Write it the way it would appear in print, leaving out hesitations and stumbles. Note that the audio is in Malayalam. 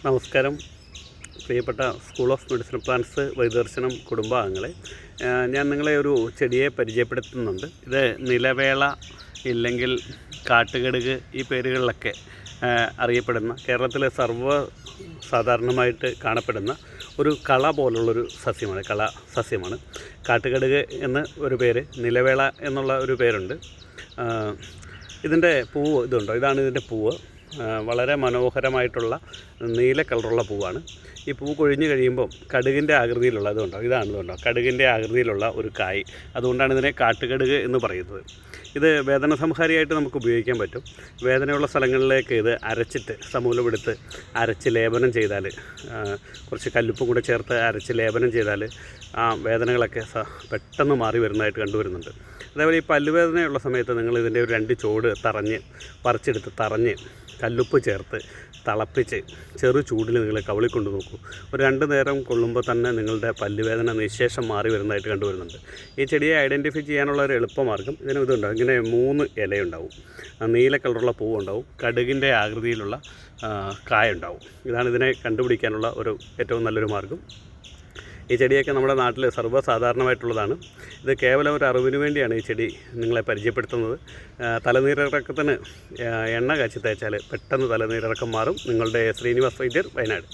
നമസ്കാരം പ്രിയപ്പെട്ട സ്കൂൾ ഓഫ് മെഡിസിൻ പ്ലാന്റ്സ് വൈദർശനം കുടുംബാംഗങ്ങളെ, ഞാൻ നിങ്ങളെ ഒരു ചെടിയെ പരിചയപ്പെടുത്തുന്നുണ്ട്. ഇത് നിലവേള ഇല്ലെങ്കിൽ കാട്ടുകടുക് ഈ പേരുകളിലൊക്കെ അറിയപ്പെടുന്ന കേരളത്തിലെ സാധാരണമായിട്ട് കാണപ്പെടുന്ന ഒരു കള പോലുള്ളൊരു സസ്യമാണ്. സസ്യമാണ് കാട്ടുകടുക് എന്ന ഒരു പേര്, നിലവേള എന്നുള്ള ഒരു പേരുണ്ട്. ഇതിൻ്റെ പൂവ് ഇതാണ് ഇതിൻ്റെ പൂവ്. വളരെ മനോഹരമായിട്ടുള്ള നീല കളറുള്ള പൂവാണ്. ഈ പൂ കൊഴിഞ്ഞ് കഴിയുമ്പം കടുകിൻ്റെ ആകൃതിയിലുള്ള ഇതാണ് കടുകിൻ്റെ ആകൃതിയിലുള്ള ഒരു കായ്. അതുകൊണ്ടാണ് ഇതിനെ കാട്ടുകടുക് എന്ന് പറയുന്നത്. ഇത് വേദന സംഹാരിയായിട്ട് നമുക്ക് ഉപയോഗിക്കാൻ പറ്റും. വേദനയുള്ള സ്ഥലങ്ങളിലേക്ക് ഇത് അരച്ചിട്ട് സമൂലമെടുത്ത് അരച്ച് ലേപനം ചെയ്താൽ, കുറച്ച് കല്ലുപ്പും കൂടെ ചേർത്ത് അരച്ച് ലേപനം ചെയ്താൽ ആ വേദനകളൊക്കെ പെട്ടെന്ന് മാറി വരുന്നതായിട്ട് കണ്ടുവരുന്നുണ്ട്. അതേപോലെ ഈ പല്ലുവേദനയുള്ള സമയത്ത് നിങ്ങൾ ഇതിൻ്റെ ഒരു 2 ചോട് പറിച്ചെടുത്ത് കല്ലുപ്പ് ചേർത്ത് തിളപ്പിച്ച് ചെറു ചൂടിൽ നിങ്ങൾ കവിളിക്കൊണ്ട് നോക്കൂ. ഒരു 2 നേരം കൊള്ളുമ്പോൾ തന്നെ നിങ്ങളുടെ പല്ലുവേദന നിശേഷം മാറി വരുന്നതായിട്ട് കണ്ടുവരുന്നുണ്ട്. ഈ ചെടിയെ ഐഡൻറ്റിഫൈ ചെയ്യാനുള്ള ഒരു എളുപ്പമാർഗ്ഗം ഇതുണ്ടാവും. ഇങ്ങനെ 3 ഇലയുണ്ടാവും, നീല കളറുള്ള പൂവുണ്ടാവും, കടുകിൻ്റെ ആകൃതിയിലുള്ള കായുണ്ടാവും. ഇതാണ് ഇതിനെ കണ്ടുപിടിക്കാനുള്ള ഏറ്റവും നല്ലൊരു മാർഗ്ഗം. ഈ ചെടിയൊക്കെ നമ്മുടെ നാട്ടിൽ സർവ്വസാധാരണമായിട്ടുള്ളതാണ്. ഇത് കേവലം ഒരു അറിവിന് വേണ്ടിയാണ് ഈ ചെടി നിങ്ങളെ പരിചയപ്പെടുത്തുന്നത്. തലനീരിറക്കത്തിന് എണ്ണ കാച്ചി തേച്ചാൽ പെട്ടെന്ന് തലനീരിറക്കം മാറും. നിങ്ങളുടെ ശ്രീനിവാസ് വൈദ്യർ, വയനാട്.